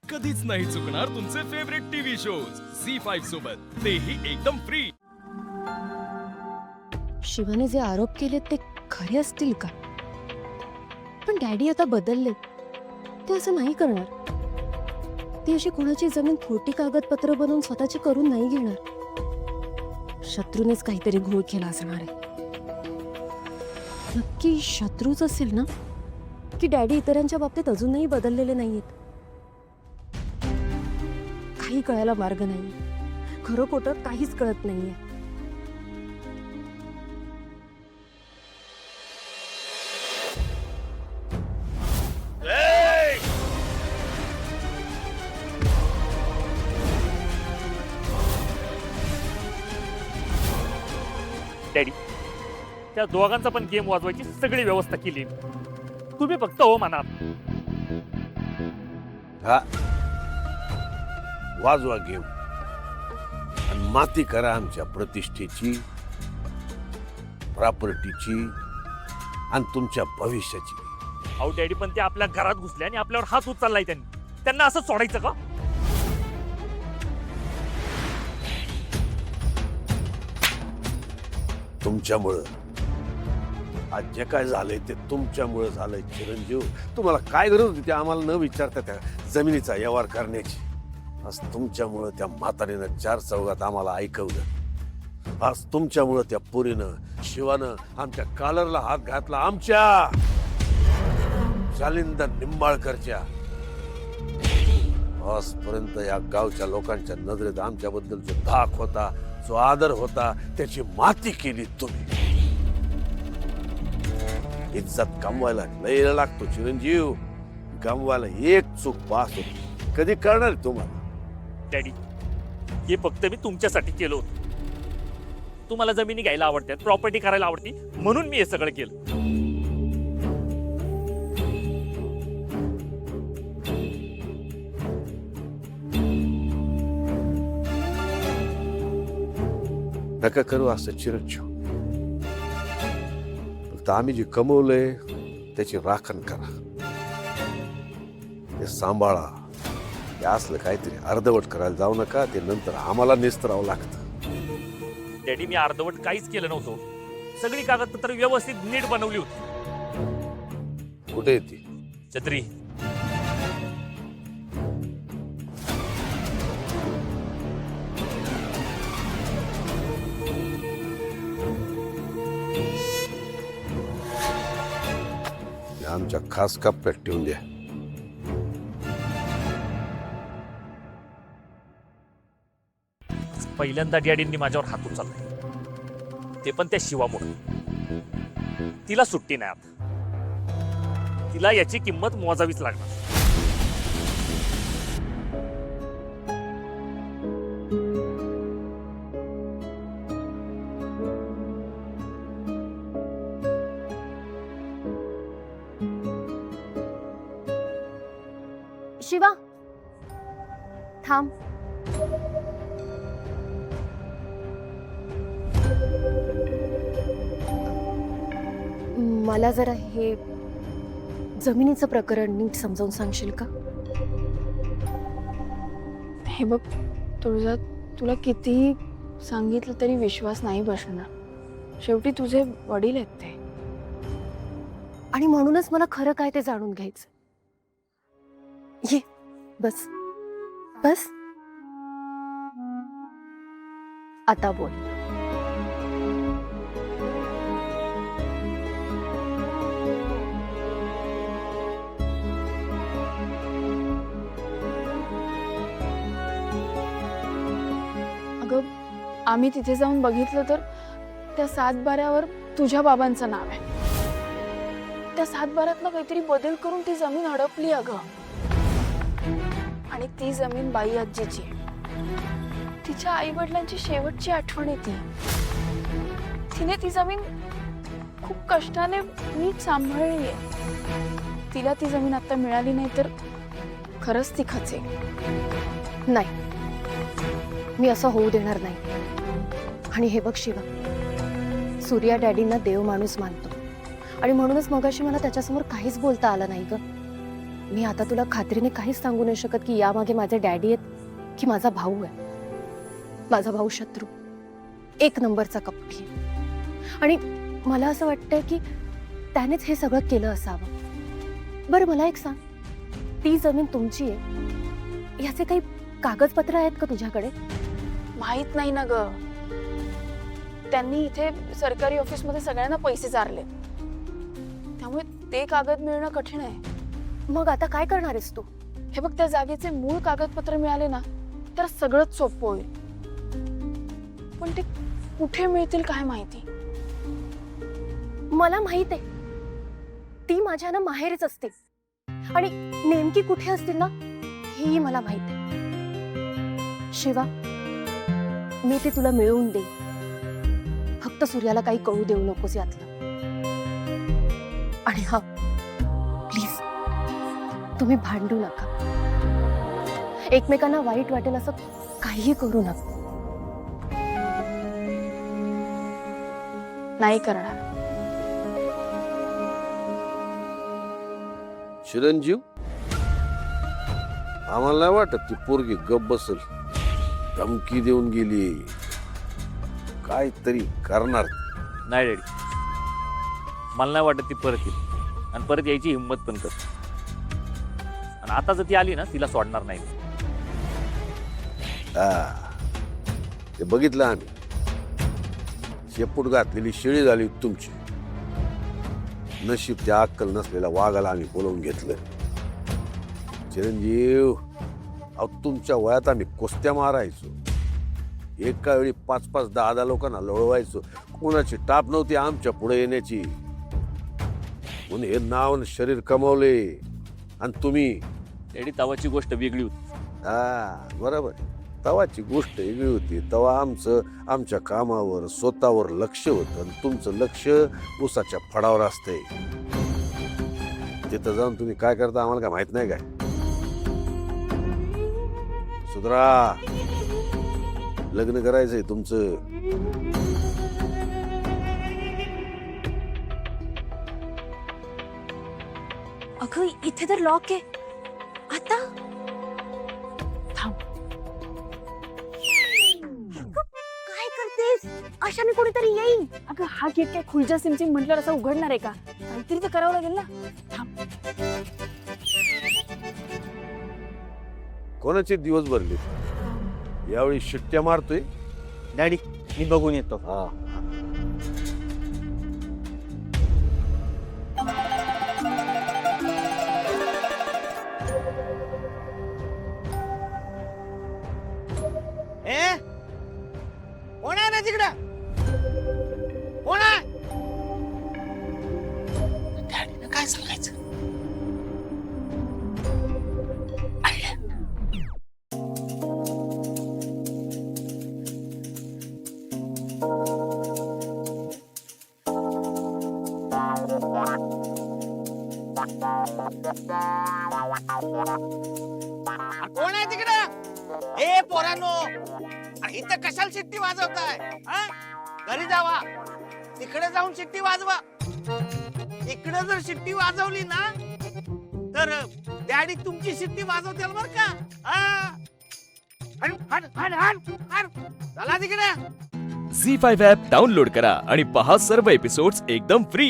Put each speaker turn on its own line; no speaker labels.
कधीच नाही चुकणार तुमचे फेवरेट टीव्ही शोज झी5 सोबत, तेही एकदम फ्री।
शिवाने जे आरोप केले ते खरे असतील का? पण डॅडी आता बदलले, ते असं नाही करणार। ती अशी कोणाची जमीन खोटी कागदपत्र बनवून स्वतःची करून नाही घेणार। शत्रूनेच काहीतरी घोळ केला असणार आहे। नक्की शत्रूच असेल ना, की डॅडी इतरांच्या बाबतीत अजूनही बदललेले नाहीयेत? काही कळायला मार्ग नाही। खरं खोटं काहीच कळत नाहीये।
डॅडी, त्या दोघांचा पण गेम वाजवायची सगळी व्यवस्था केली। तुम्ही फक्त हो म्हणा।
हा, वाजवा गेम आणि माती करा आमच्या प्रतिष्ठेची, प्रॉपर्टीची आणि तुमच्या भविष्याची।
अहो डॅडी, पण ते आपल्या घरात घुसले आणि आपल्यावर हात उचललाय त्यांना असं सोडायचं का?
तुमच्यामुळं आज जे काय झालंय ते तुमच्यामुळं झालंय चिरंजीव। तुम्हाला काय गरज होती ते आम्हाला न विचारता त्या जमिनीचा व्यवहार करण्याची? आज तुमच्यामुळं त्या म्हातारीनं 4 चौघात आम्हाला ऐकवलं। आज तुमच्यामुळं त्या पोरीनं, शिवानं आमच्या कॉलरला हात घातला, आमच्या शालिंदर निंबाळकरच्या। आजपर्यंत या गावच्या लोकांच्या नजरेत आमच्याबद्दल जो धाक होता, जो आदर होता, त्याची माती केली तुम्ही। इज्जत कमवायला लय लागतो चिरंजीव, गमवायला एक चूक बास होती। कधी करणार तुम्हाला?
डॅडी, हे फक्त मी तुमच्यासाठी केलं होतं। तुम्हाला जमिनी घ्यायला आवडतात, प्रॉपर्टी करायला आवडती, म्हणून मी हे सगळं केलं।
नका करू असं चिरंजीव। फक्त आम्ही जे कमवलंय त्याची राखण करा, ते सांभाळा। ते असलं काहीतरी अर्धवट करायला जाऊ नका, ते नंतर आम्हाला नेस्तरावं लागतं।
डॅडी, मी अर्धवट काहीच केलं नव्हतं। सगळी कागदपत्र व्यवस्थित नीट बनवली होती।
कुठे येते
छत्री?
आमच्या खास कप्प्यात ठेवून द्या।
पहिल्यांदा डॅडींनी माझ्यावर हात उचलला, ते पण त्या शिवामुळे। तिला सुट्टी नाही आता, तिला याची किंमत मोजावीच लागणार।
शिवा, थांब। मला जरा हे जमिनीचं प्रकरण नीट समजावून सांगशील का?
हे बघ तुळजा, तुला कितीही सांगितलं तरी विश्वास नाही बसणार। शेवटी तुझे वडील आहेत ते,
आणि म्हणूनच मला खरं काय ते जाणून घ्यायचं। ये, बस बस, आता बोल।
अगं आम्ही तिथे जाऊन बघितलं तर त्या 7/12वर तुझ्या बाबांचं नाव आहे। त्या 7/12तला काहीतरी बदल करून ती जमीन हडपली अगं, आणि ती जमीन बाई आजीची आहे। तिच्या आई वडिलांची शेवटची आठवण येते। तिने ती जमीन खूप कष्टाने नीट सांभाळली आहे। तिला ती जमीन आता मिळाली नाही तर खरंच ती खचेल।
नाही, मी असं होऊ देणार नाही। आणि हे बघ शिवा, सूर्या डॅडींना देव माणूस मानतो, आणि म्हणूनच मगाशी मला त्याच्यासमोर काहीच बोलता आलं नाही ग। मी आता तुला खात्रीने काहीच सांगू नाही शकत की यामागे माझे डॅडी आहेत की माझा भाऊ आहे. माझा भाऊ शत्रू, एक नंबरचा कपटी आहे. आणि मला असं वाटतंय की त्यानेच हे सगळं केलं असावं. बरं मला एक सांग, ती जमीन तुमची आहे, याचे काही कागदपत्र आहेत का तुझ्याकडे?
माहित नाही ना ग. त्यांनी इथे सरकारी ऑफिस मध्ये सगळ्यांना पैसे चारले, त्यामुळे ते कागद मिळणं कठीण आहे.
मग आता काय करणार आहेस तू?
हे बघ, त्या जागेचे मूळ कागदपत्र मिळाले ना तर सगळंच सोपं होईल. पण ते कुठे मिळतील काय माहिती.
मला माहित आहे, ती माझ्या ना माहेरीच असते आणि नेमकी कुठे असतील ना हेही मला माहित आहे. शिवा, मी ती तुला मिळवून देईन. फक्त सूर्याला काही कळू देऊ नकोस यातलं. आणि हा, प्लीज तुम्ही भांडू नका. एकमेकांना वाईट वाटेल असं काहीही करू नका.
नाही करणार.
चिरंजीव, आम्हाला नाही वाटत ती पोरगी गप बसल. धमकी देऊन गेली, काहीतरी करणार.
नाही डॅडी, मला नाही वाटत ती परत येईल आणि परत यायची हिंमत पण कर. आणि आता जर ती आली ना तिला सोडणार नाही.
हा, ते बघितलं आम्ही. शेपूट घातलेली शेळी झाली तुमची. नशीब त्या अक्कल नसलेल्या वाघाला आम्ही बोलवून घेतलं. चिरंजीव, अहो तुमच्या वयात आम्ही कुस्त्या मारायचो. एका वेळी 5-5, 10-10 लोकांना लढवायचो. कोणाची टाप नव्हती आमच्या पुढे येण्याची. म्हणून हे नाव आणि शरीर कमावले. आणि तुम्ही,
डॅडी तवाची गोष्ट वेगळी होती.
हा बरोबर, तवाची गोष्ट वेगळी होती. तेव्हा आमच्या कामावर स्वतःवर लक्ष होतं आणि तुमचं लक्ष ऊसाच्या फडावर असतंय. तिथं जाऊन तुम्ही काय करता आम्हाला काय माहित नाही काय? सुधरा, लग्न करायचंय तुमचं.
अगं इथे तर लॉक आहे. आता काय करतेस? अशाने कोणीतरी येईल.
अगं हा गेट काय खुर्जा सिमसिम म्हटल्यावर असं उघडणार आहे का? काहीतरी तर करावं लागेल ना. थांब.
कोणाचे दिवस भरले? यावेळी शिट्ट्या मारतोय.
डॅडी, मी बघून येतो.
हा,
ए, कोण आहे ना तिकडं? कोण आहे? डॅडीनं काय सांगायचं? कोण आहे तिकडं? ए पोरांनो, अरे इथं कशाला शिट्टी वाजवताय? घरी जावा, तिकडे जाऊन शिट्टी वाजवा. इकडे जर शिट्टी वाजवली ना तर डॅडी तुमची शिट्टी वाजवतील बर का? चला तिकडे.
झी 5 ॲप डाउनलोड करा आणि पहा सर्व एपिसोड्स एकदम फ्री.